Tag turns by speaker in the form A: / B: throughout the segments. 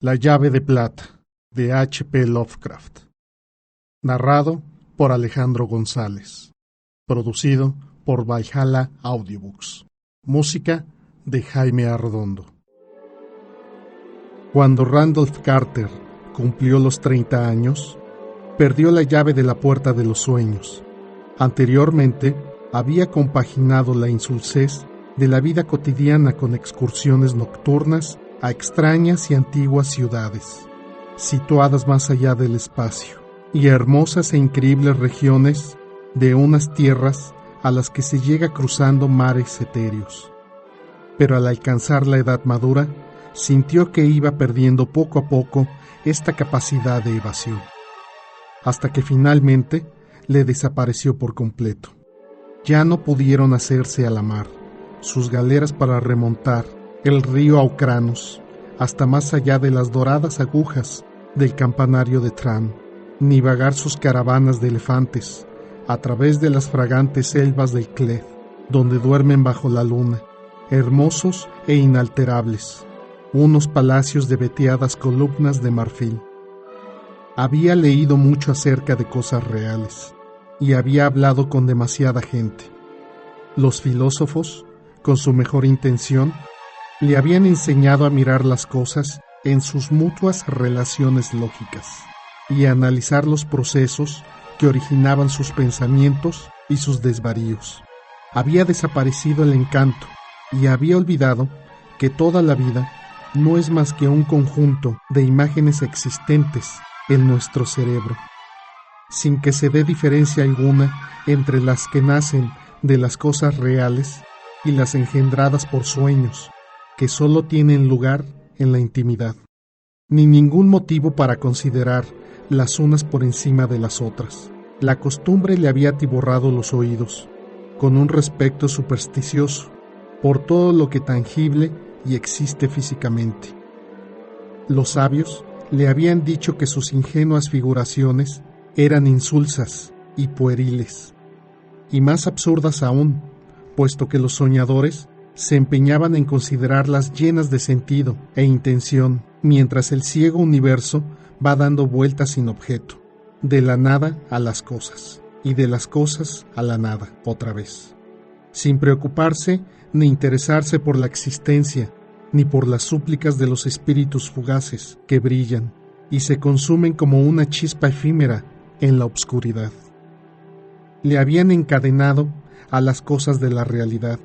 A: La llave de plata, de H. P. Lovecraft. Narrado por Alejandro González. Producido por Valhalla Audiobooks. Música de Jaime Arredondo. Cuando Randolph Carter cumplió los 30 años, perdió la llave de la puerta de los sueños. Anteriormente, había compaginado la insulsez de la vida cotidiana con excursiones nocturnas a extrañas y antiguas ciudades, situadas más allá del espacio, y a hermosas e increíbles regiones de unas tierras a las que se llega cruzando mares etéreos. Pero al alcanzar la edad madura, sintió que iba perdiendo poco a poco esta capacidad de evasión, hasta que finalmente le desapareció por completo. Ya no pudieron hacerse a la mar sus galeras para remontar el río Aucranos hasta más allá de las doradas agujas del campanario de Tran, ni vagar sus caravanas de elefantes a través de las fragantes selvas del Cled, donde duermen bajo la luna, hermosos e inalterables, unos palacios de veteadas columnas de marfil. Había leído mucho acerca de cosas reales, y había hablado con demasiada gente. Los filósofos, con su mejor intención, le habían enseñado a mirar las cosas en sus mutuas relaciones lógicas y a analizar los procesos que originaban sus pensamientos y sus desvaríos. Había desaparecido el encanto y había olvidado que toda la vida no es más que un conjunto de imágenes existentes en nuestro cerebro, sin que se dé diferencia alguna entre las que nacen de las cosas reales y las engendradas por sueños, que solo tienen lugar en la intimidad, ni ningún motivo para considerar las unas por encima de las otras. La costumbre le había atiborrado los oídos, con un respeto supersticioso, por todo lo que tangible y existe físicamente. Los sabios le habían dicho que sus ingenuas figuraciones eran insulsas y pueriles, y más absurdas aún, puesto que los soñadores se empeñaban en considerarlas llenas de sentido e intención, mientras el ciego universo va dando vueltas sin objeto, de la nada a las cosas, y de las cosas a la nada otra vez, sin preocuparse ni interesarse por la existencia, ni por las súplicas de los espíritus fugaces que brillan y se consumen como una chispa efímera en la obscuridad. Le habían encadenado a las cosas de la realidad,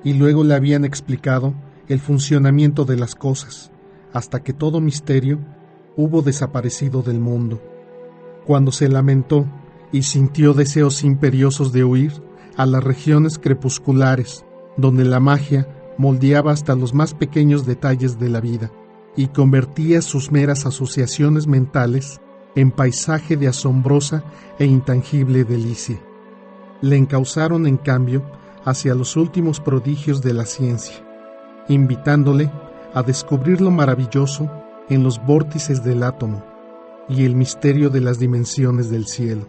A: y luego le habían explicado el funcionamiento de las cosas, hasta que todo misterio hubo desaparecido del mundo. Cuando se lamentó y sintió deseos imperiosos de huir a las regiones crepusculares, donde la magia moldeaba hasta los más pequeños detalles de la vida, y convertía sus meras asociaciones mentales en paisaje de asombrosa e intangible delicia. Le encauzaron, en cambio, hacia los últimos prodigios de la ciencia, invitándole a descubrir lo maravilloso en los vórtices del átomo y el misterio de las dimensiones del cielo.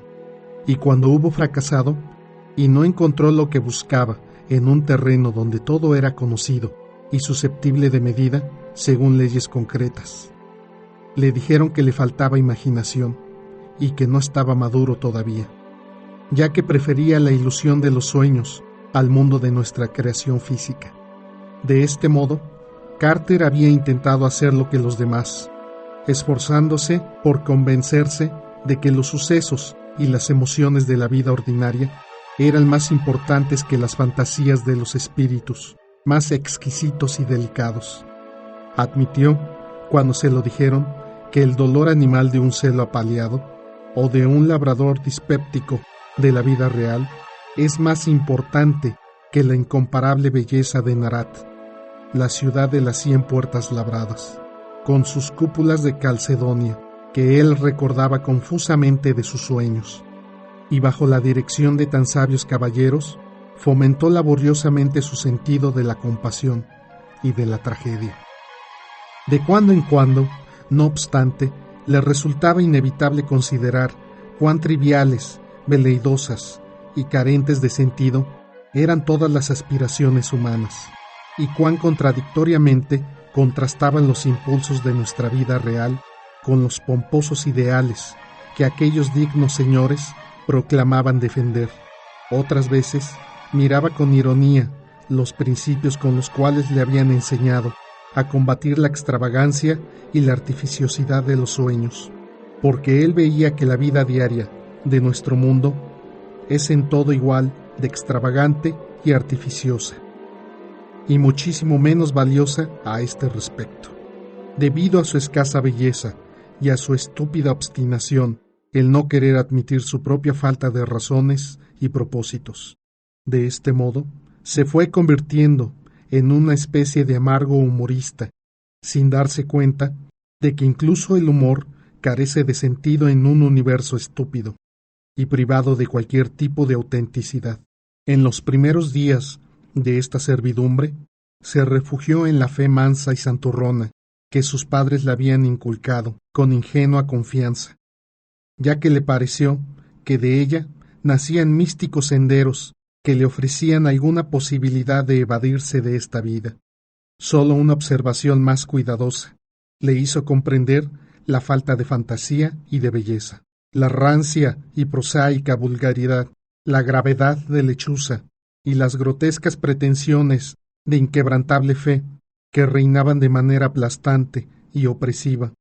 A: Y cuando hubo fracasado y no encontró lo que buscaba en un terreno donde todo era conocido y susceptible de medida según leyes concretas, le dijeron que le faltaba imaginación y que no estaba maduro todavía, ya que prefería la ilusión de los sueños al mundo de nuestra creación física. De este modo, Carter había intentado hacer lo que los demás, esforzándose por convencerse de que los sucesos y las emociones de la vida ordinaria eran más importantes que las fantasías de los espíritus, más exquisitos y delicados. Admitió, cuando se lo dijeron, que el dolor animal de un celo apaleado o de un labrador dispéptico de la vida real es más importante que la incomparable belleza de Narat, la ciudad de las 100 puertas labradas, con sus cúpulas de calcedonia que él recordaba confusamente de sus sueños, y bajo la dirección de tan sabios caballeros fomentó laboriosamente su sentido de la compasión y de la tragedia. De cuando en cuando, no obstante, le resultaba inevitable considerar cuán triviales, veleidosas y carentes de sentido eran todas las aspiraciones humanas, y cuán contradictoriamente contrastaban los impulsos de nuestra vida real con los pomposos ideales que aquellos dignos señores proclamaban defender. Otras veces miraba con ironía los principios con los cuales le habían enseñado a combatir la extravagancia y la artificiosidad de los sueños, porque él veía que la vida diaria de nuestro mundo es en todo igual de extravagante y artificiosa, y muchísimo menos valiosa a este respecto. Debido a su escasa belleza y a su estúpida obstinación, el no querer admitir su propia falta de razones y propósitos. De este modo, se fue convirtiendo en una especie de amargo humorista, sin darse cuenta de que incluso el humor carece de sentido en un universo estúpido y privado de cualquier tipo de autenticidad. En los primeros días de esta servidumbre, se refugió en la fe mansa y santurrona que sus padres le habían inculcado con ingenua confianza, ya que le pareció que de ella nacían místicos senderos que le ofrecían alguna posibilidad de evadirse de esta vida. Solo una observación más cuidadosa le hizo comprender la falta de fantasía y de belleza, la rancia y prosaica vulgaridad, la gravedad de lechuza y las grotescas pretensiones de inquebrantable fe que reinaban de manera aplastante y opresiva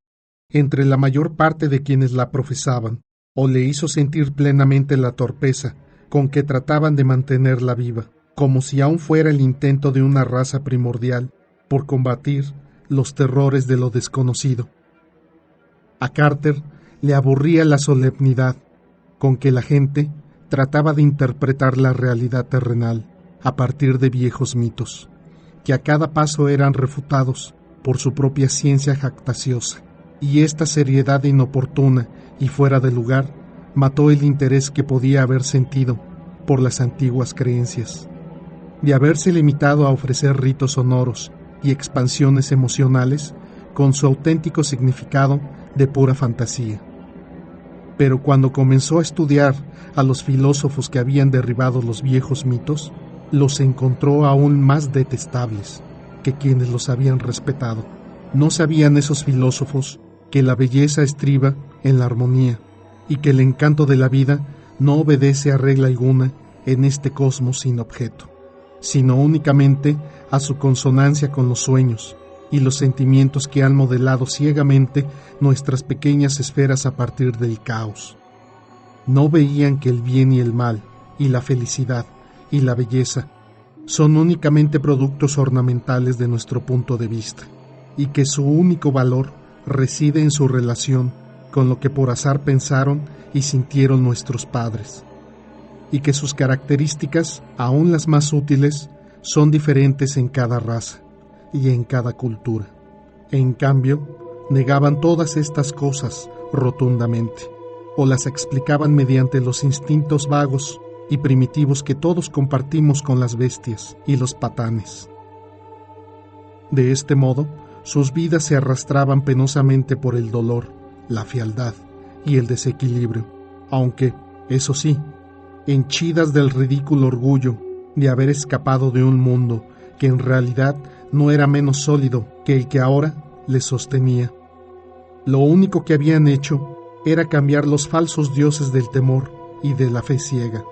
A: entre la mayor parte de quienes la profesaban, o le hizo sentir plenamente la torpeza con que trataban de mantenerla viva, como si aún fuera el intento de una raza primordial por combatir los terrores de lo desconocido. A Carter le aburría la solemnidad con que la gente trataba de interpretar la realidad terrenal a partir de viejos mitos, que a cada paso eran refutados por su propia ciencia jactaciosa, y esta seriedad inoportuna y fuera de lugar mató el interés que podía haber sentido por las antiguas creencias. De haberse limitado a ofrecer ritos sonoros y expansiones emocionales con su auténtico significado de pura fantasía. Pero cuando comenzó a estudiar a los filósofos que habían derribado los viejos mitos, los encontró aún más detestables que quienes los habían respetado. No sabían esos filósofos que la belleza estriba en la armonía y que el encanto de la vida no obedece a regla alguna en este cosmos sin objeto, sino únicamente a su consonancia con los sueños y los sentimientos que han modelado ciegamente nuestras pequeñas esferas a partir del caos. No veían que el bien y el mal, y la felicidad y la belleza son únicamente productos ornamentales de nuestro punto de vista, y que su único valor reside en su relación con lo que por azar pensaron y sintieron nuestros padres, y que sus características, aun las más útiles, son diferentes en cada raza y en cada cultura. En cambio, negaban todas estas cosas rotundamente, o las explicaban mediante los instintos vagos y primitivos que todos compartimos con las bestias y los patanes. De este modo, sus vidas se arrastraban penosamente por el dolor, la fealdad y el desequilibrio, aunque, eso sí, henchidas del ridículo orgullo de haber escapado de un mundo que en realidad no era menos sólido que el que ahora les sostenía. Lo único que habían hecho era cambiar los falsos dioses del temor y de la fe ciega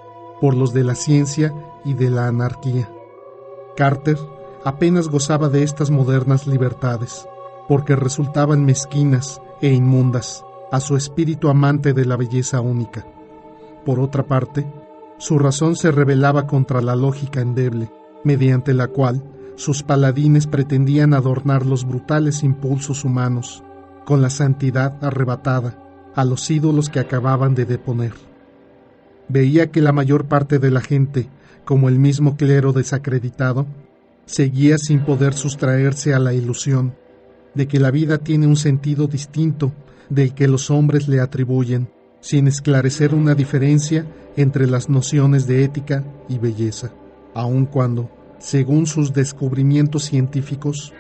A: por los de la ciencia y de la anarquía. Carter apenas gozaba de estas modernas libertades, porque resultaban mezquinas e inmundas a su espíritu amante de la belleza única. Por otra parte, su razón se rebelaba contra la lógica endeble, mediante la cual sus paladines pretendían adornar los brutales impulsos humanos con la santidad arrebatada a los ídolos que acababan de deponer. Veía que la mayor parte de la gente, como el mismo clero desacreditado, seguía sin poder sustraerse a la ilusión de que la vida tiene un sentido distinto del que los hombres le atribuyen, sin esclarecer una diferencia entre las nociones de ética y belleza, aun cuando, según sus descubrimientos científicos,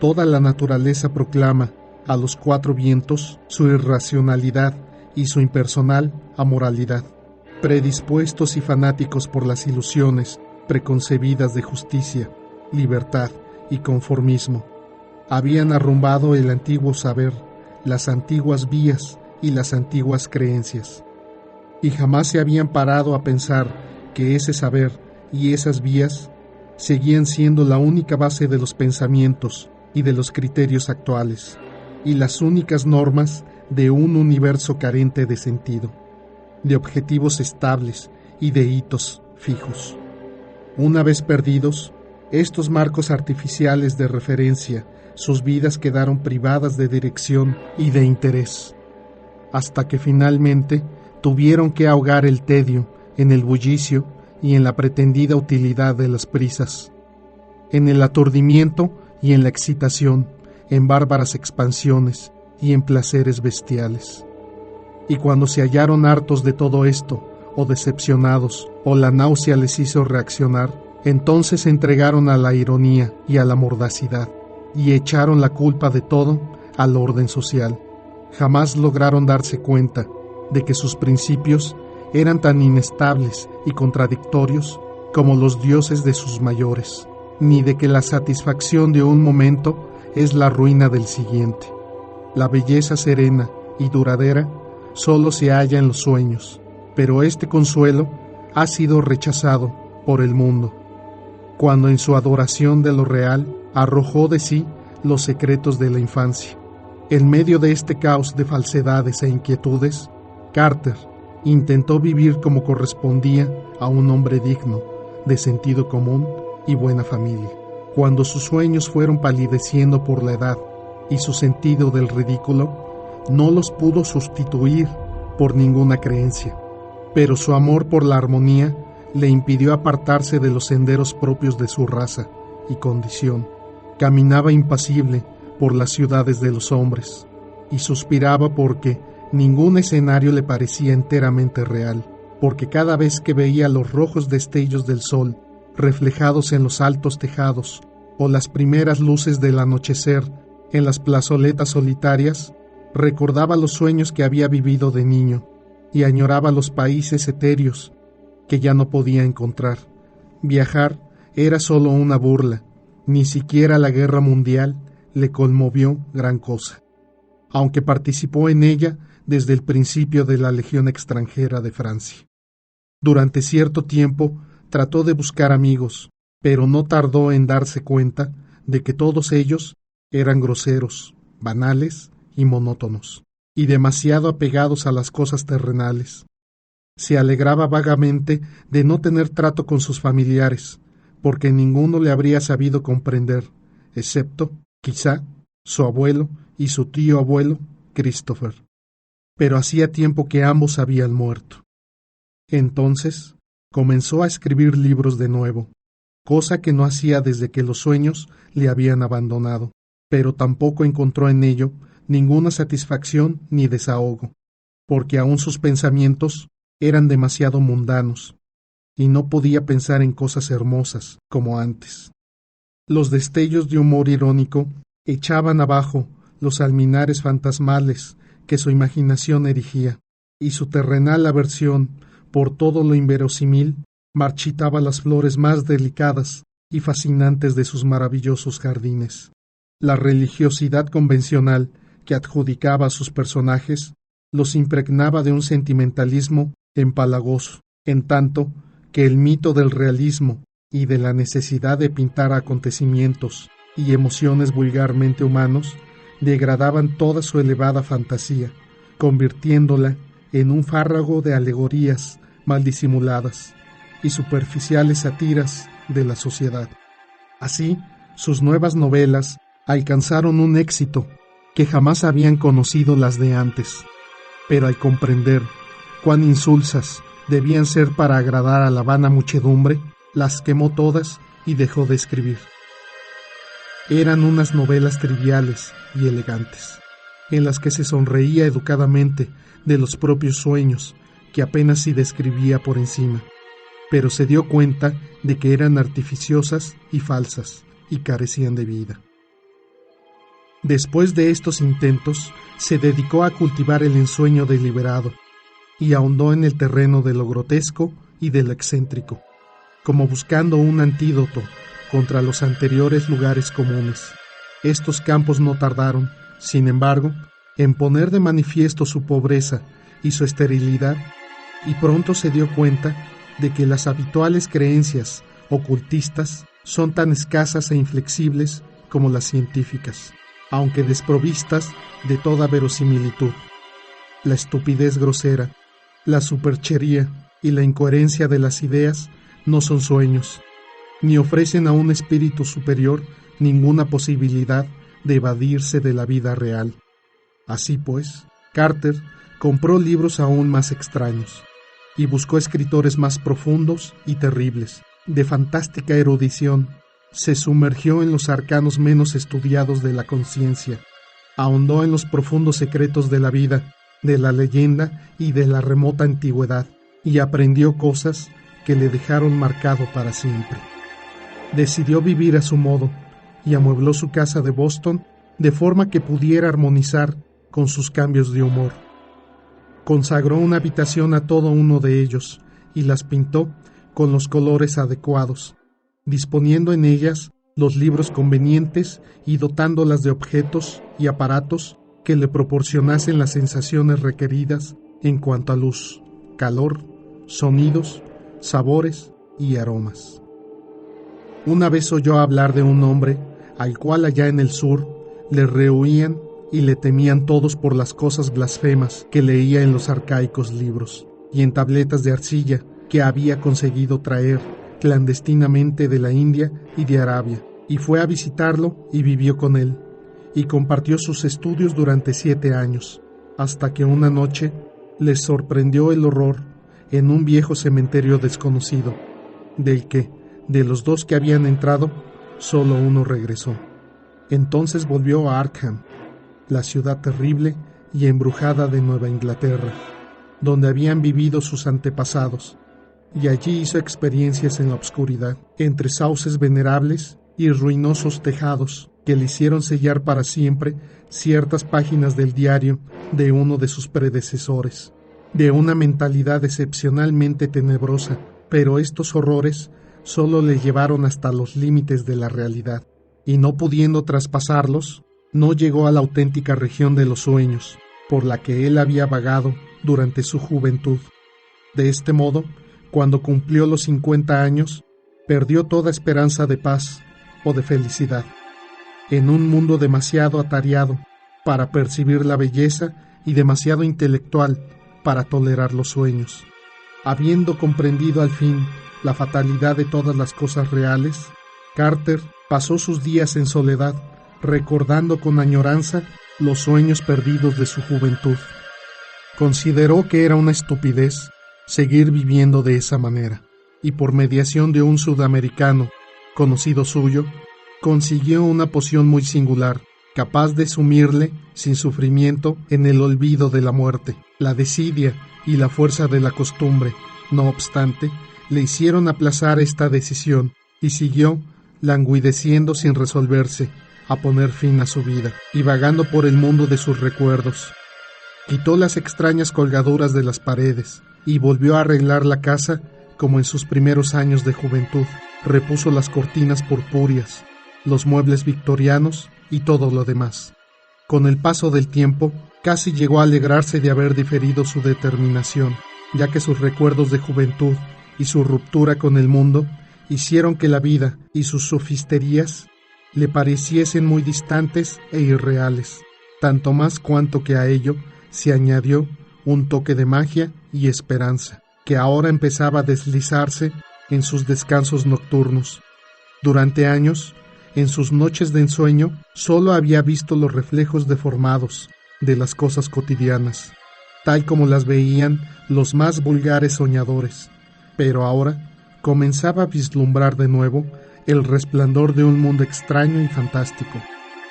A: toda la naturaleza proclama a los cuatro vientos su irracionalidad y su impersonal amoralidad, predispuestos y fanáticos por las ilusiones preconcebidas de justicia, libertad y conformismo. Habían arrumbado el antiguo saber, las antiguas vías y las antiguas creencias. Y jamás se habían parado a pensar que ese saber y esas vías seguían siendo la única base de los pensamientos y de los criterios actuales, y las únicas normas de un universo carente de sentido, de objetivos estables y de hitos fijos. Una vez perdidos, estos marcos artificiales de referencia, sus vidas quedaron privadas de dirección y de interés, hasta que finalmente tuvieron que ahogar el tedio en el bullicio y en la pretendida utilidad de las prisas, en el aturdimiento y en la excitación, en bárbaras expansiones y en placeres bestiales. Y cuando se hallaron hartos de todo esto, o decepcionados, o la náusea les hizo reaccionar, entonces se entregaron a la ironía y a la mordacidad, y echaron la culpa de todo al orden social. Jamás lograron darse cuenta de que sus principios eran tan inestables y contradictorios como los dioses de sus mayores, ni de que la satisfacción de un momento es la ruina del siguiente. La belleza serena y duradera solo se halla en los sueños, pero este consuelo ha sido rechazado por el mundo, cuando en su adoración de lo real arrojó de sí los secretos de la infancia. En medio de este caos de falsedades e inquietudes, Carter intentó vivir como correspondía a un hombre digno, de sentido común y buena familia. Cuando sus sueños fueron palideciendo por la edad y su sentido del ridículo, no los pudo sustituir por ninguna creencia, pero su amor por la armonía le impidió apartarse de los senderos propios de su raza y condición. Caminaba impasible por las ciudades de los hombres y suspiraba porque ningún escenario le parecía enteramente real, porque cada vez que veía los rojos destellos del sol reflejados en los altos tejados o las primeras luces del anochecer en las plazoletas solitarias, recordaba los sueños que había vivido de niño y añoraba los países etéreos que ya no podía encontrar. Viajar era solo una burla, ni siquiera la guerra mundial le conmovió gran cosa, aunque participó en ella desde el principio de la Legión extranjera de Francia. Durante cierto tiempo trató de buscar amigos, pero no tardó en darse cuenta de que todos ellos eran groseros, banales y monótonos, y demasiado apegados a las cosas terrenales. Se alegraba vagamente de no tener trato con sus familiares, porque ninguno le habría sabido comprender, excepto, quizá, su abuelo y su tío abuelo, Christopher. Pero hacía tiempo que ambos habían muerto. Entonces comenzó a escribir libros de nuevo, cosa que no hacía desde que los sueños le habían abandonado, pero tampoco encontró en ello ninguna satisfacción ni desahogo, porque aún sus pensamientos eran demasiado mundanos, y no podía pensar en cosas hermosas como antes. Los destellos de humor irónico echaban abajo los alminares fantasmales que su imaginación erigía, y su terrenal aversión por todo lo inverosímil marchitaba las flores más delicadas y fascinantes de sus maravillosos jardines. La religiosidad convencional que adjudicaba a sus personajes los impregnaba de un sentimentalismo empalagoso, en tanto que el mito del realismo y de la necesidad de pintar acontecimientos y emociones vulgarmente humanos degradaban toda su elevada fantasía, convirtiéndola en un fárrago de alegorías mal disimuladas y superficiales sátiras de la sociedad. Así, sus nuevas novelas alcanzaron un éxito que jamás habían conocido las de antes, pero al comprender cuán insulsas debían ser para agradar a la vana muchedumbre, las quemó todas y dejó de escribir. Eran unas novelas triviales y elegantes, en las que se sonreía educadamente de los propios sueños que apenas si describía por encima, pero se dio cuenta de que eran artificiosas y falsas y carecían de vida. Después de estos intentos, se dedicó a cultivar el ensueño deliberado y ahondó en el terreno de lo grotesco y de lo excéntrico, como buscando un antídoto contra los anteriores lugares comunes, Estos campos no tardaron, sin embargo, en poner de manifiesto su pobreza y su esterilidad, y pronto se dio cuenta de que las habituales creencias ocultistas son tan escasas e inflexibles como las científicas, aunque desprovistas de toda verosimilitud. La estupidez grosera, la superchería y la incoherencia de las ideas no son sueños, ni ofrecen a un espíritu superior ninguna posibilidad de evadirse de la vida real. Así pues, Carter compró libros aún más extraños y buscó escritores más profundos y terribles, de fantástica erudición. Se sumergió en los arcanos menos estudiados de la conciencia, ahondó en los profundos secretos de la vida, de la leyenda y de la remota antigüedad, y aprendió cosas que le dejaron marcado para siempre. Decidió vivir a su modo y amuebló su casa de Boston de forma que pudiera armonizar con sus cambios de humor. Consagró una habitación a todo uno de ellos y las pintó con los colores adecuados, disponiendo en ellas los libros convenientes y dotándolas de objetos y aparatos que le proporcionasen las sensaciones requeridas en cuanto a luz, calor, sonidos, sabores y aromas. Una vez oyó hablar de un hombre al cual allá en el sur le rehuían y le temían todos por las cosas blasfemas que leía en los arcaicos libros y en tabletas de arcilla que había conseguido traer clandestinamente de la India y de Arabia, y fue a visitarlo y vivió con él, y compartió sus estudios durante 7 años, hasta que una noche les sorprendió el horror en un viejo cementerio desconocido, del que, de los 2 que habían entrado, solo uno regresó. Entonces volvió a Arkham, la ciudad terrible y embrujada de Nueva Inglaterra, donde habían vivido sus antepasados, y allí hizo experiencias en la oscuridad, entre sauces venerables y ruinosos tejados que le hicieron sellar para siempre ciertas páginas del diario de uno de sus predecesores, de una mentalidad excepcionalmente tenebrosa, pero estos horrores solo le llevaron hasta los límites de la realidad, y no pudiendo traspasarlos, no llegó a la auténtica región de los sueños, por la que él había vagado durante su juventud. De este modo, cuando cumplió los 50 años, perdió toda esperanza de paz o de felicidad, en un mundo demasiado atareado para percibir la belleza y demasiado intelectual para tolerar los sueños. Habiendo comprendido al fin la fatalidad de todas las cosas reales, Carter pasó sus días en soledad, recordando con añoranza los sueños perdidos de su juventud. Consideró que era una estupidez seguir viviendo de esa manera, y por mediación de un sudamericano, conocido suyo, consiguió una poción muy singular, capaz de sumirle, sin sufrimiento, en el olvido de la muerte. La desidia y la fuerza de la costumbre, no obstante, le hicieron aplazar esta decisión, y siguió languideciendo sin resolverse a poner fin a su vida, y vagando por el mundo de sus recuerdos. Quitó las extrañas colgaduras de las paredes, y volvió a arreglar la casa como en sus primeros años de juventud. Repuso las cortinas purpúreas, los muebles victorianos y todo lo demás. Con el paso del tiempo, casi llegó a alegrarse de haber diferido su determinación, ya que sus recuerdos de juventud y su ruptura con el mundo hicieron que la vida y sus sofisterías le pareciesen muy distantes e irreales, tanto más cuanto que a ello se añadió un toque de magia y esperanza, que ahora empezaba a deslizarse en sus descansos nocturnos. Durante años, en sus noches de ensueño, solo había visto los reflejos deformados de las cosas cotidianas, tal como las veían los más vulgares soñadores, pero ahora comenzaba a vislumbrar de nuevo el resplandor de un mundo extraño y fantástico,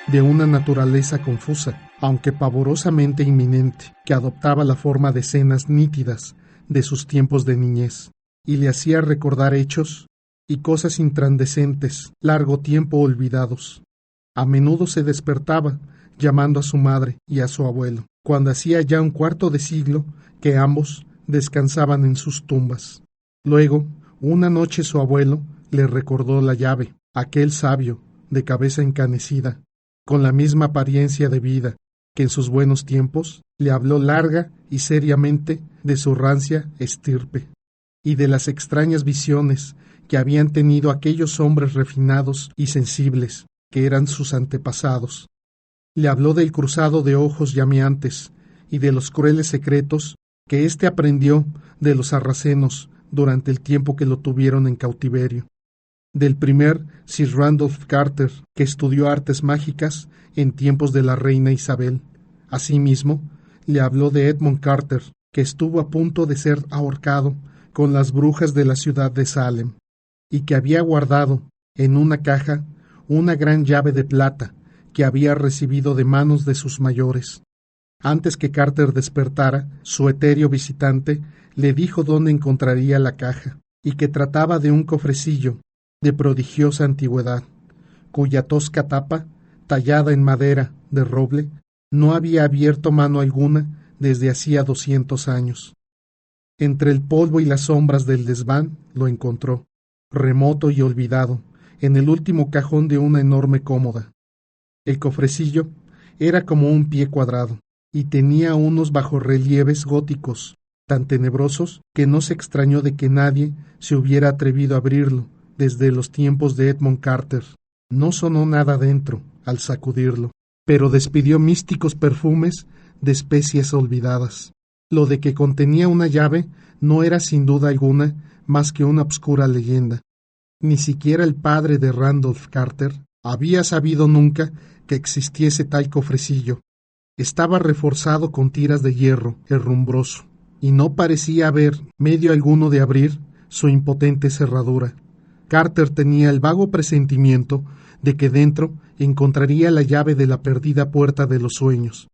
A: de una naturaleza confusa, aunque pavorosamente inminente, que adoptaba la forma de escenas nítidas de sus tiempos de niñez, y le hacía recordar hechos y cosas incandescentes, largo tiempo olvidados. A menudo se despertaba, llamando a su madre y a su abuelo, cuando hacía ya un cuarto de siglo que ambos descansaban en sus tumbas. Luego, una noche su abuelo le recordó la llave, aquel sabio, de cabeza encanecida, con la misma apariencia de vida que en sus buenos tiempos, le habló larga y seriamente de su rancia estirpe y de las extrañas visiones que habían tenido aquellos hombres refinados y sensibles que eran sus antepasados. Le habló del cruzado de ojos llameantes y de los crueles secretos que éste aprendió de los sarracenos durante el tiempo que lo tuvieron en cautiverio, del primer Sir Randolph Carter, que estudió artes mágicas en tiempos de la reina Isabel. Asimismo, le habló de Edmund Carter, que estuvo a punto de ser ahorcado con las brujas de la ciudad de Salem, y que había guardado en una caja una gran llave de plata que había recibido de manos de sus mayores. Antes que Carter despertara, su etéreo visitante le dijo dónde encontraría la caja, y que trataba de un cofrecillo de prodigiosa antigüedad, cuya tosca tapa, tallada en madera de roble, no había abierto mano alguna desde hacía 200 años. Entre el polvo y las sombras del desván lo encontró, remoto y olvidado, en el último cajón de una enorme cómoda. El cofrecillo era como un pie cuadrado, y tenía unos bajorrelieves góticos tan tenebrosos que no se extrañó de que nadie se hubiera atrevido a abrirlo desde los tiempos de Edmund Carter. No sonó nada dentro al sacudirlo, pero despidió místicos perfumes de especies olvidadas. Lo de que contenía una llave no era sin duda alguna más que una obscura leyenda. Ni siquiera el padre de Randolph Carter había sabido nunca que existiese tal cofrecillo. Estaba reforzado con tiras de hierro herrumbroso, y no parecía haber medio alguno de abrir su impotente cerradura. Carter tenía el vago presentimiento de que dentro encontraría la llave de la perdida puerta de los sueños,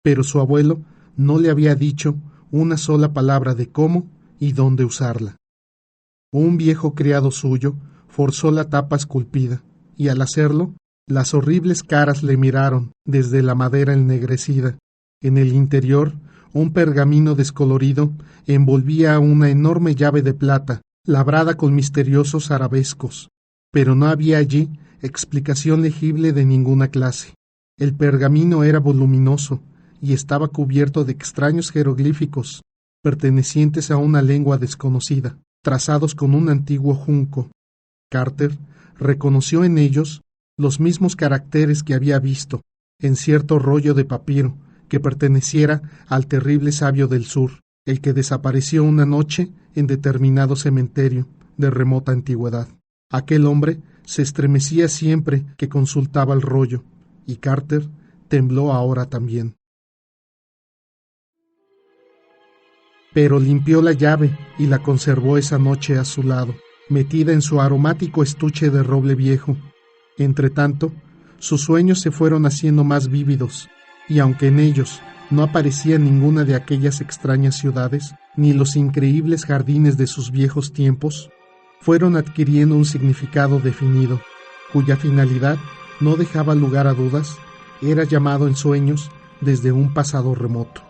A: pero su abuelo no le había dicho una sola palabra de cómo y dónde usarla. Un viejo criado suyo forzó la tapa esculpida, y al hacerlo, las horribles caras le miraron desde la madera ennegrecida. En el interior, un pergamino descolorido envolvía una enorme llave de plata, labrada con misteriosos arabescos, pero no había allí explicación legible de ninguna clase. El pergamino era voluminoso y estaba cubierto de extraños jeroglíficos, pertenecientes a una lengua desconocida, trazados con un antiguo junco. Carter reconoció en ellos los mismos caracteres que había visto en cierto rollo de papiro que perteneciera al terrible sabio del sur, el que desapareció una noche en determinado cementerio de remota antigüedad. Aquel hombre se estremecía siempre que consultaba el rollo, y Carter tembló ahora también. Pero limpió la llave y la conservó esa noche a su lado, metida en su aromático estuche de roble viejo. Entretanto, sus sueños se fueron haciendo más vívidos, y aunque en ellos no aparecía ninguna de aquellas extrañas ciudades, ni los increíbles jardines de sus viejos tiempos, fueron adquiriendo un significado definido, cuya finalidad no dejaba lugar a dudas, era llamado en sueños desde un pasado remoto,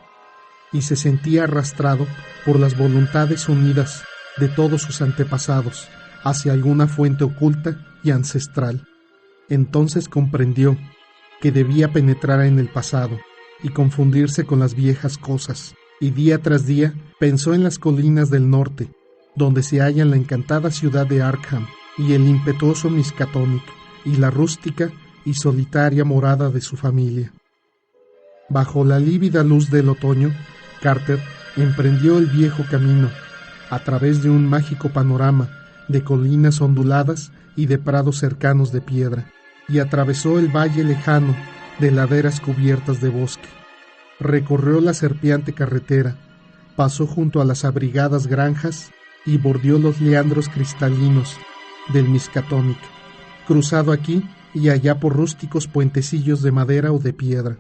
A: y se sentía arrastrado por las voluntades unidas de todos sus antepasados hacia alguna fuente oculta y ancestral. Entonces comprendió que debía penetrar en el pasado y confundirse con las viejas cosas, y día tras día pensó en las colinas del norte, donde se hallan la encantada ciudad de Arkham y el impetuoso Miskatonic, y la rústica y solitaria morada de su familia. Bajo la lívida luz del otoño, Carter emprendió el viejo camino, a través de un mágico panorama de colinas onduladas y de prados cercanos de piedra, y atravesó el valle lejano de laderas cubiertas de bosque. Recorrió la serpeante carretera, pasó junto a las abrigadas granjas y bordeó los leandros cristalinos del Miskatonic, cruzado aquí y allá por rústicos puentecillos de madera o de piedra.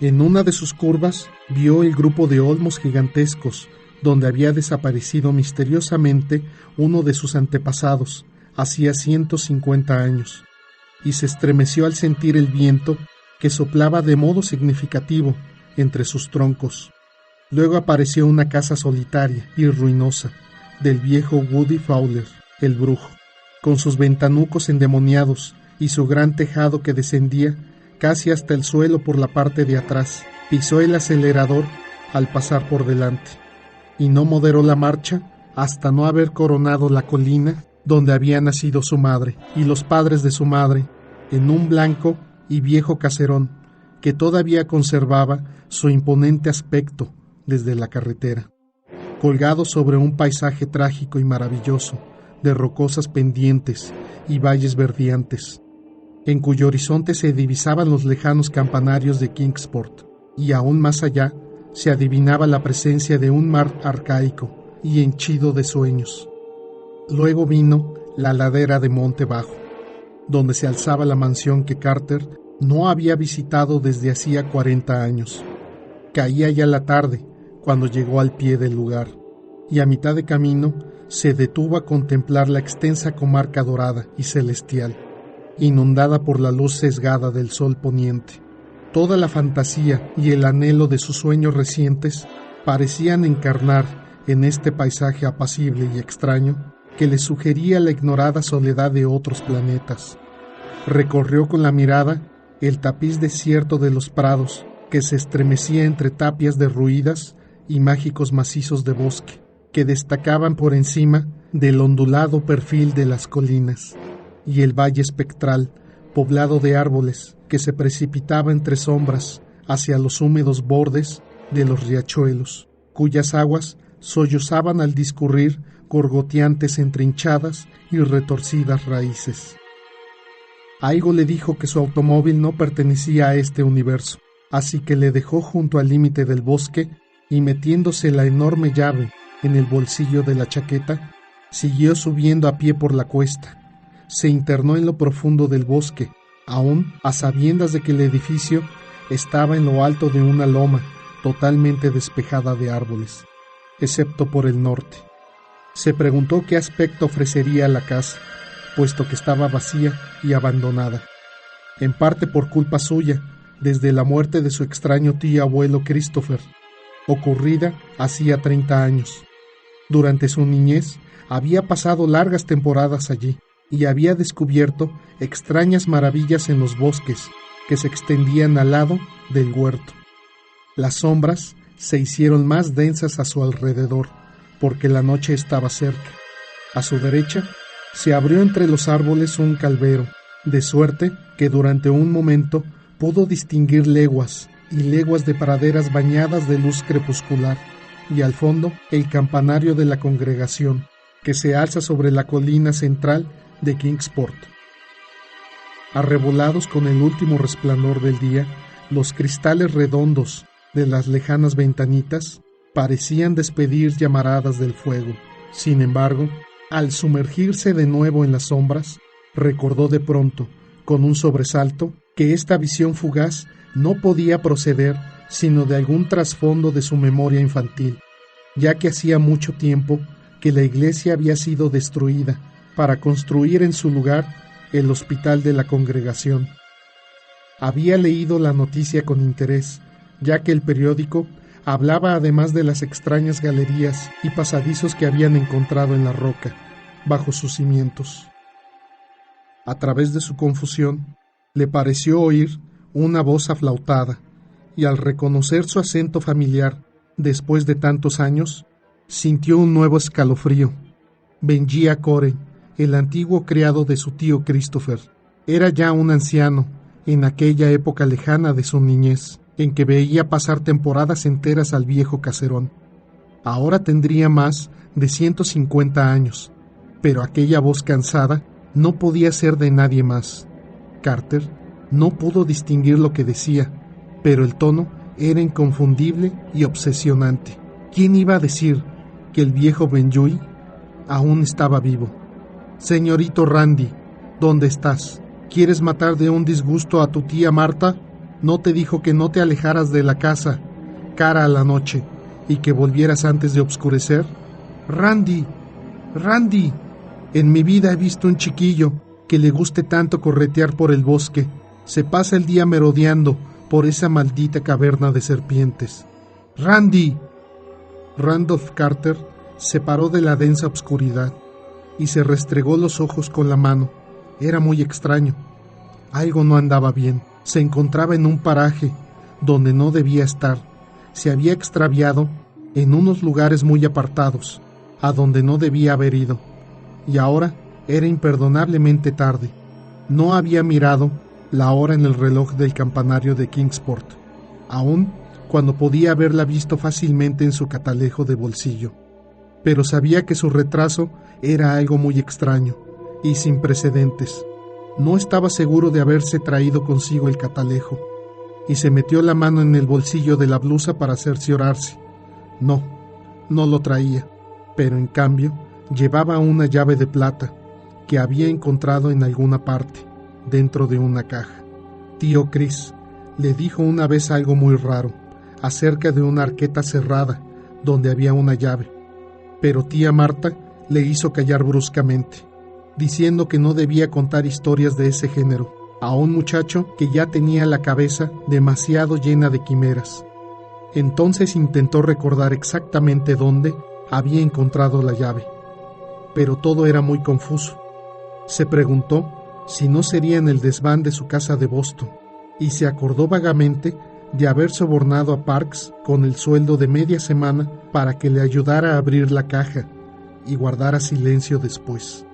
A: En una de sus curvas vio el grupo de olmos gigantescos donde había desaparecido misteriosamente uno de sus antepasados hacía 150 años, y se estremeció al sentir el viento que soplaba de modo significativo entre sus troncos. Luego apareció una casa solitaria y ruinosa del viejo Woody Fowler, el brujo, con sus ventanucos endemoniados y su gran tejado que descendía casi hasta el suelo por la parte de atrás. Pisó el acelerador al pasar por delante y no moderó la marcha hasta no haber coronado la colina donde había nacido su madre y los padres de su madre, en un blanco y viejo caserón que todavía conservaba su imponente aspecto desde la carretera, colgado sobre un paisaje trágico y maravilloso de rocosas pendientes y valles verdeantes, en cuyo horizonte se divisaban los lejanos campanarios de Kingsport, y aún más allá se adivinaba la presencia de un mar arcaico y henchido de sueños. Luego vino la ladera de Monte Bajo, donde se alzaba la mansión que Carter no había visitado desde hacía 40 años. Caía ya la tarde cuando llegó al pie del lugar, y a mitad de camino se detuvo a contemplar la extensa comarca dorada y celestial, inundada por la luz sesgada del sol poniente. Toda la fantasía y el anhelo de sus sueños recientes parecían encarnar en este paisaje apacible y extraño que le sugería la ignorada soledad de otros planetas. Recorrió con la mirada el tapiz desierto de los prados que se estremecía entre tapias derruidas y mágicos macizos de bosque que destacaban por encima del ondulado perfil de las colinas, y el valle espectral, poblado de árboles, que se precipitaba entre sombras hacia los húmedos bordes de los riachuelos, cuyas aguas sollozaban al discurrir gorgoteantes entre hinchadas y retorcidas raíces. Aigo le dijo que su automóvil no pertenecía a este universo, así que le dejó junto al límite del bosque y, metiéndose la enorme llave en el bolsillo de la chaqueta, siguió subiendo a pie por la cuesta. Se internó en lo profundo del bosque, aún a sabiendas de que el edificio estaba en lo alto de una loma totalmente despejada de árboles, excepto por el norte. Se preguntó qué aspecto ofrecería la casa, puesto que estaba vacía y abandonada, en parte por culpa suya, desde la muerte de su extraño tío abuelo Christopher, ocurrida hacía 30 años. Durante su niñez había pasado largas temporadas allí y había descubierto extrañas maravillas en los bosques que se extendían al lado del huerto. Las sombras se hicieron más densas a su alrededor porque la noche estaba cerca. A su derecha se abrió entre los árboles un calvero, de suerte que durante un momento pudo distinguir leguas y leguas de praderas bañadas de luz crepuscular, y al fondo el campanario de la congregación, que se alza sobre la colina central de Kingsport. Arrebolados con el último resplandor del día, los cristales redondos de las lejanas ventanitas parecían despedir llamaradas del fuego. Sin embargo, al sumergirse de nuevo en las sombras, recordó de pronto, con un sobresalto, que esta visión fugaz no podía proceder sino de algún trasfondo de su memoria infantil, ya que hacía mucho tiempo que la iglesia había sido destruida para construir en su lugar el hospital de la congregación. Había leído la noticia con interés, ya que el periódico hablaba además de las extrañas galerías y pasadizos que habían encontrado en la roca, bajo sus cimientos. A través de su confusión, le pareció oír una voz aflautada, y al reconocer su acento familiar después de tantos años, sintió un nuevo escalofrío. Benjía Core, el antiguo criado de su tío Christopher, era ya un anciano en aquella época lejana de su niñez, en que veía pasar temporadas enteras al viejo caserón. Ahora tendría más de 150 años, pero aquella voz cansada no podía ser de nadie más. Carter no pudo distinguir lo que decía, pero el tono era inconfundible y obsesionante. ¿Quién iba a decir que el viejo Benjuy aún estaba vivo? Señorito Randy, ¿dónde estás? ¿Quieres matar de un disgusto a tu tía Marta? ¿No te dijo que no te alejaras de la casa cara a la noche y que volvieras antes de oscurecer? Randy, Randy, en mi vida he visto un chiquillo que le guste tanto corretear por el bosque. Se pasa el día merodeando por esa maldita caverna de serpientes. ¡Randy! Randolph Carter se paró de la densa oscuridad y se restregó los ojos con la mano. Era muy extraño. Algo no andaba bien. Se encontraba en un paraje donde no debía estar. Se había extraviado en unos lugares muy apartados, a donde no debía haber ido. Y ahora era imperdonablemente tarde. No había mirado la hora en el reloj del campanario de Kingsport, aun cuando podía haberla visto fácilmente en su catalejo de bolsillo. Pero sabía que su retraso era algo muy extraño y sin precedentes. No estaba seguro de haberse traído consigo el catalejo, y se metió la mano en el bolsillo de la blusa para cerciorarse. No lo traía, pero en cambio llevaba una llave de plata que había encontrado en alguna parte, dentro de una caja. Tío Chris le dijo una vez algo muy raro, acerca de una arqueta cerrada, donde había una llave, pero tía Marta le hizo callar bruscamente, diciendo que no debía contar historias de ese género a un muchacho que ya tenía la cabeza demasiado llena de quimeras. Entonces intentó recordar exactamente dónde había encontrado la llave, pero todo era muy confuso. Se preguntó si no sería en el desván de su casa de Boston, y se acordó vagamente de haber sobornado a Parks con el sueldo de media semana para que le ayudara a abrir la caja y guardara silencio después.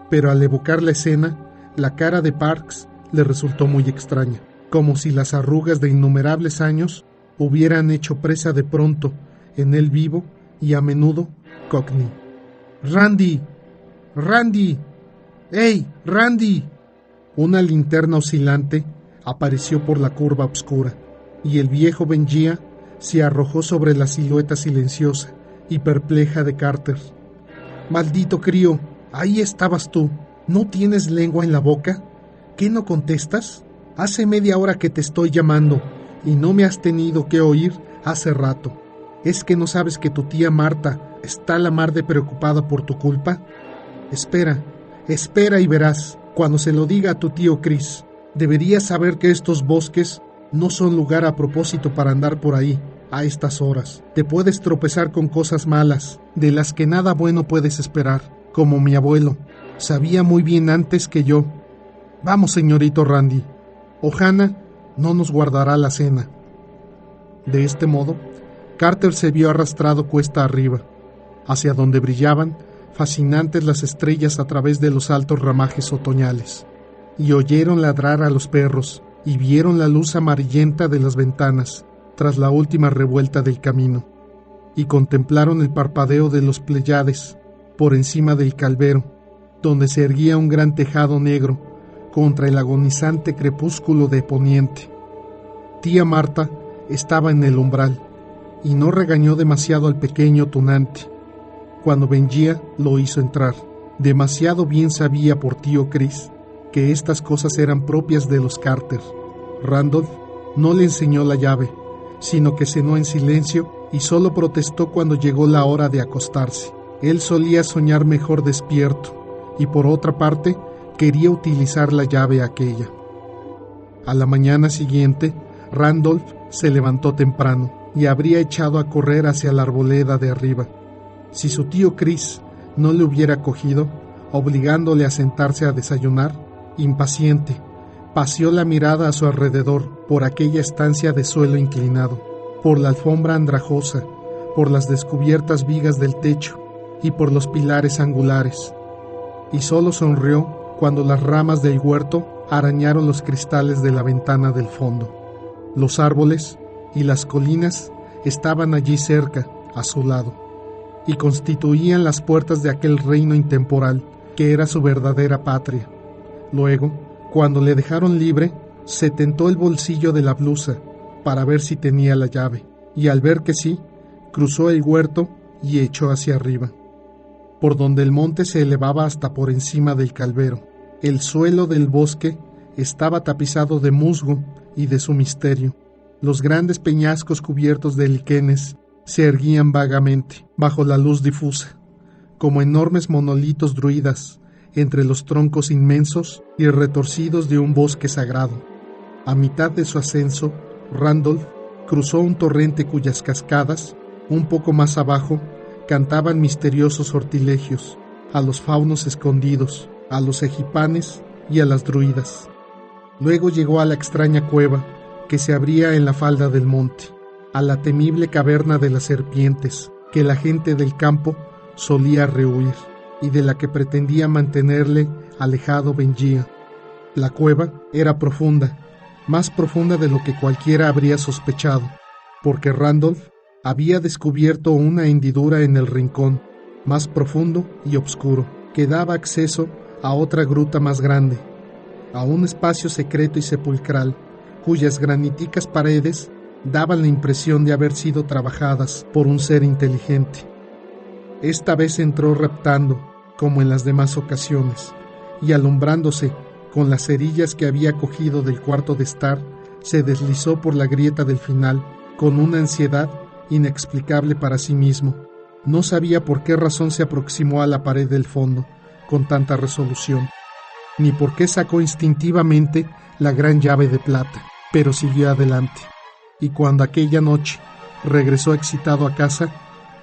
A: Pero al evocar la escena, la cara de Parks le resultó muy extraña, como si las arrugas de innumerables años hubieran hecho presa de pronto en él vivo y a menudo Cockney. ¡Randy! ¡Randy! ¡Hey, Randy! Una linterna oscilante apareció por la curva oscura, y el viejo Benjía se arrojó sobre la silueta silenciosa y perpleja de Carter. ¡Maldito crío! Ahí estabas tú. ¿No tienes lengua en la boca? ¿Qué no contestas? Hace media hora que te estoy llamando y no me has tenido que oír hace rato. ¿Es que no sabes que tu tía Marta está a la mar de preocupada por tu culpa? Espera y verás, cuando se lo diga a tu tío Chris. Deberías saber que estos bosques no son lugar a propósito para andar por ahí a estas horas. Te puedes tropezar con cosas malas, de las que nada bueno puedes esperar, como mi abuelo. Sabía muy bien antes que yo. Vamos, señorito Randy. Ohana no nos guardará la cena. De este modo, Carter se vio arrastrado cuesta arriba, hacia donde brillaban fascinantes las estrellas a través de los altos ramajes otoñales, y oyeron ladrar a los perros, y vieron la luz amarillenta de las ventanas, tras la última revuelta del camino, y contemplaron el parpadeo de los Pléyades por encima del Calvero, donde se erguía un gran tejado negro contra el agonizante crepúsculo de poniente. Tía Marta estaba en el umbral, y no regañó demasiado al pequeño tunante cuando Benjía lo hizo entrar. Demasiado bien sabía por tío Chris que estas cosas eran propias de los Carter. Randolph no le enseñó la llave, sino que cenó en silencio y solo protestó cuando llegó la hora de acostarse. Él solía soñar mejor despierto, y por otra parte quería utilizar la llave aquella. A la mañana siguiente, Randolph se levantó temprano y habría echado a correr hacia la arboleda de arriba, si su tío Chris no le hubiera cogido, obligándole a sentarse a desayunar. Impaciente, paseó la mirada a su alrededor por aquella estancia de suelo inclinado, por la alfombra andrajosa, por las descubiertas vigas del techo y por los pilares angulares, y solo sonrió cuando las ramas del huerto arañaron los cristales de la ventana del fondo. Los árboles y las colinas estaban allí cerca, a su lado, y constituían las puertas de aquel reino intemporal que era su verdadera patria. Luego, cuando le dejaron libre, se tentó el bolsillo de la blusa para ver si tenía la llave, y al ver que sí, cruzó el huerto y echó hacia arriba, por donde el monte se elevaba hasta por encima del Calvero. El suelo del bosque estaba tapizado de musgo y de su misterio. Los grandes peñascos cubiertos de liquenes se erguían vagamente bajo la luz difusa, como enormes monolitos druidas entre los troncos inmensos y retorcidos de un bosque sagrado. A mitad de su ascenso, Randolph cruzó un torrente cuyas cascadas, un poco más abajo, cantaban misteriosos sortilegios a los faunos escondidos, a los egipanes y a las druidas. Luego llegó a la extraña cueva que se abría en la falda del monte, a la temible caverna de las serpientes que la gente del campo solía rehuir y de la que pretendía mantenerle alejado Benjía. La cueva era profunda, más profunda de lo que cualquiera habría sospechado, porque Randolph había descubierto una hendidura en el rincón, más profundo y oscuro, que daba acceso a otra gruta más grande, a un espacio secreto y sepulcral, cuyas graníticas paredes daban la impresión de haber sido trabajadas por un ser inteligente. Esta vez entró reptando, como en las demás ocasiones, y alumbrándose con las cerillas que había cogido del cuarto de estar, se deslizó por la grieta del final, con una ansiedad inexplicable para sí mismo. No sabía por qué razón se aproximó a la pared del fondo, con tanta resolución, ni por qué sacó instintivamente la gran llave de plata, pero siguió adelante. Y cuando aquella noche regresó excitado a casa,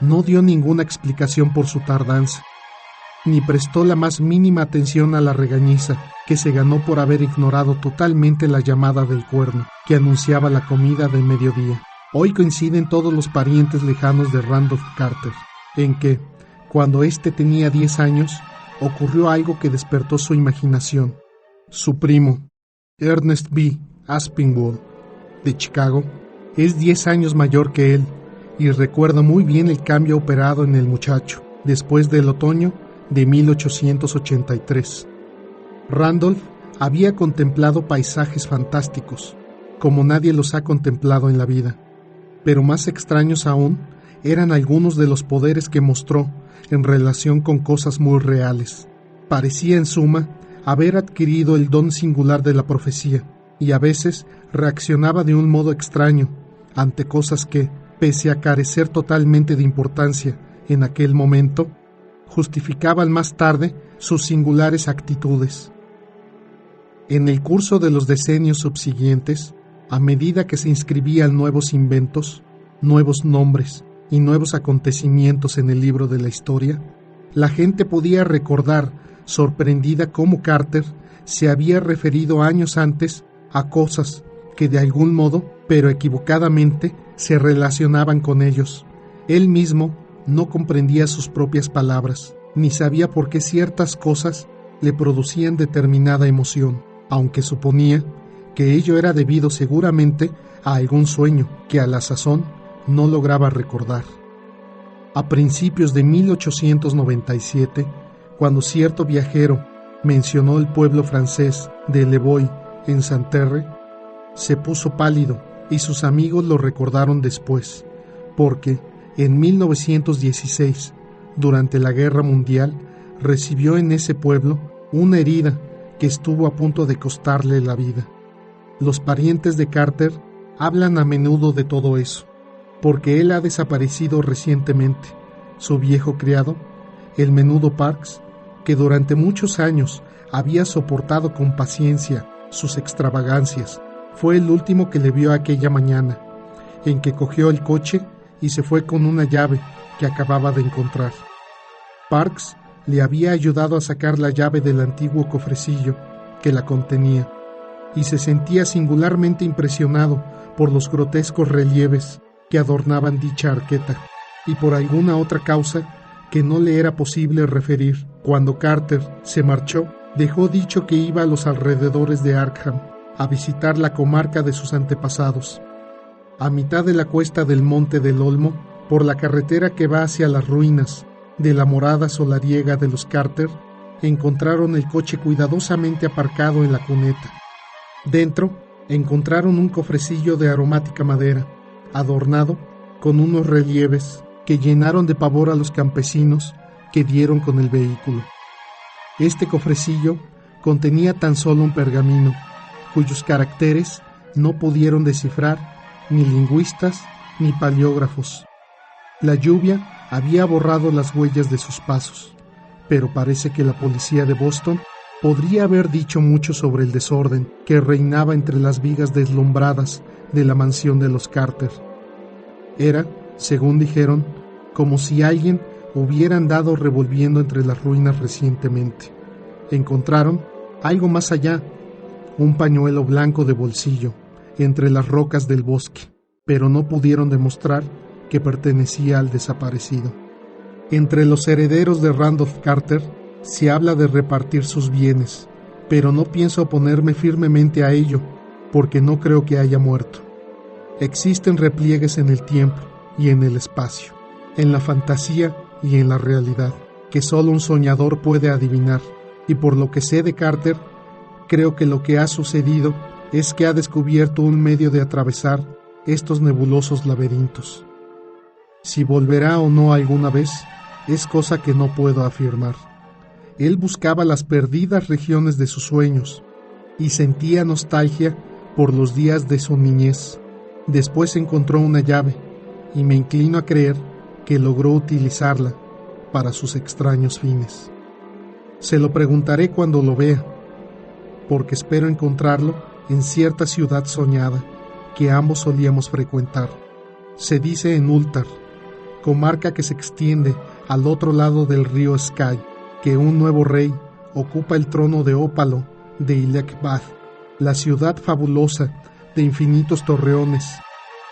A: no dio ninguna explicación por su tardanza, ni prestó la más mínima atención a la regañiza que se ganó por haber ignorado totalmente la llamada del cuerno que anunciaba la comida de mediodía. Hoy coinciden todos los parientes lejanos de Randolph Carter, en que, cuando éste tenía 10 años, ocurrió algo que despertó su imaginación. Su primo, Ernest B. Aspinwall, de Chicago, es 10 años mayor que él, y recuerda muy bien el cambio operado en el muchacho después del otoño de 1883. Randolph había contemplado paisajes fantásticos, como nadie los ha contemplado en la vida, pero más extraños aún eran algunos de los poderes que mostró en relación con cosas muy reales. Parecía, en suma, haber adquirido el don singular de la profecía, y a veces reaccionaba de un modo extraño ante cosas que, pese a carecer totalmente de importancia en aquel momento, justificaban más tarde sus singulares actitudes. En el curso de los decenios subsiguientes, a medida que se inscribían nuevos inventos, nuevos nombres y nuevos acontecimientos en el libro de la historia, la gente podía recordar, sorprendida, cómo Carter se había referido años antes a cosas que de algún modo, pero equivocadamente, se relacionaban con ellos. Él mismo no comprendía sus propias palabras, ni sabía por qué ciertas cosas le producían determinada emoción, aunque suponía que ello era debido seguramente a algún sueño que a la sazón no lograba recordar. A principios de 1897, cuando cierto viajero mencionó el pueblo francés de Le Boy en Santerre, se puso pálido y sus amigos lo recordaron después, porque en 1916, durante la Guerra Mundial, recibió en ese pueblo una herida que estuvo a punto de costarle la vida. Los parientes de Carter hablan a menudo de todo eso, porque él ha desaparecido recientemente. Su viejo criado, el menudo Parks, que durante muchos años había soportado con paciencia sus extravagancias, fue el último que le vio aquella mañana, en que cogió el coche y se fue con una llave que acababa de encontrar. Parks le había ayudado a sacar la llave del antiguo cofrecillo que la contenía, y se sentía singularmente impresionado por los grotescos relieves que adornaban dicha arqueta, y por alguna otra causa que no le era posible referir. Cuando Carter se marchó, dejó dicho que iba a los alrededores de Arkham a visitar la comarca de sus antepasados. A mitad de la cuesta del Monte del Olmo, por la carretera que va hacia las ruinas de la morada solariega de los Carter, encontraron el coche cuidadosamente aparcado en la cuneta. Dentro encontraron un cofrecillo de aromática madera, adornado con unos relieves que llenaron de pavor a los campesinos que dieron con el vehículo. Este cofrecillo contenía tan solo un pergamino, cuyos caracteres no pudieron descifrar ni lingüistas ni paleógrafos. La lluvia había borrado las huellas de sus pasos, pero parece que la policía de Boston podría haber dicho mucho sobre el desorden que reinaba entre las vigas deslumbradas de la mansión de los Carter. Era, según dijeron, como si alguien hubiera andado revolviendo entre las ruinas recientemente. Encontraron algo más allá, un pañuelo blanco de bolsillo, entre las rocas del bosque, pero no pudieron demostrar que pertenecía al desaparecido. Entre los herederos de Randolph Carter se habla de repartir sus bienes, pero no pienso oponerme firmemente a ello, porque no creo que haya muerto. Existen repliegues en el tiempo y en el espacio, en la fantasía y en la realidad, que solo un soñador puede adivinar, y por lo que sé de Carter, creo que lo que ha sucedido es que ha descubierto un medio de atravesar estos nebulosos laberintos. Si volverá o no alguna vez, es cosa que no puedo afirmar. Él buscaba las perdidas regiones de sus sueños y sentía nostalgia por los días de su niñez. Después encontró una llave y me inclino a creer que logró utilizarla para sus extraños fines. Se lo preguntaré cuando lo vea, porque espero encontrarlo en cierta ciudad soñada que ambos solíamos frecuentar. Se dice en Ultar, comarca que se extiende al otro lado del río Skye, que un nuevo rey ocupa el trono de ópalo de Ilekbath, la ciudad fabulosa de infinitos torreones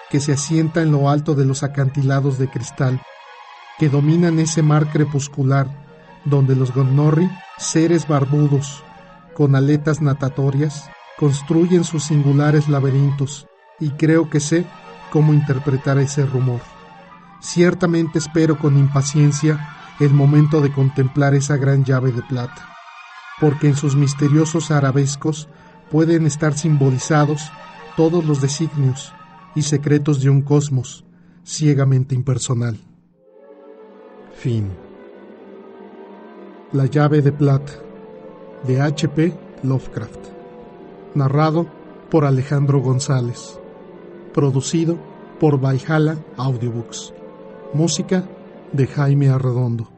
A: que se asienta en lo alto de los acantilados de cristal que dominan ese mar crepuscular donde los Gonnori, seres barbudos con aletas natatorias, construyen sus singulares laberintos, y creo que sé cómo interpretar ese rumor. Ciertamente espero con impaciencia el momento de contemplar esa gran llave de plata, porque en sus misteriosos arabescos pueden estar simbolizados todos los designios y secretos de un cosmos ciegamente impersonal. Fin. La llave de plata, de H.P. Lovecraft. Narrado por Alejandro González. Producido por Valhalla Audiobooks. Música de Jaime Arredondo.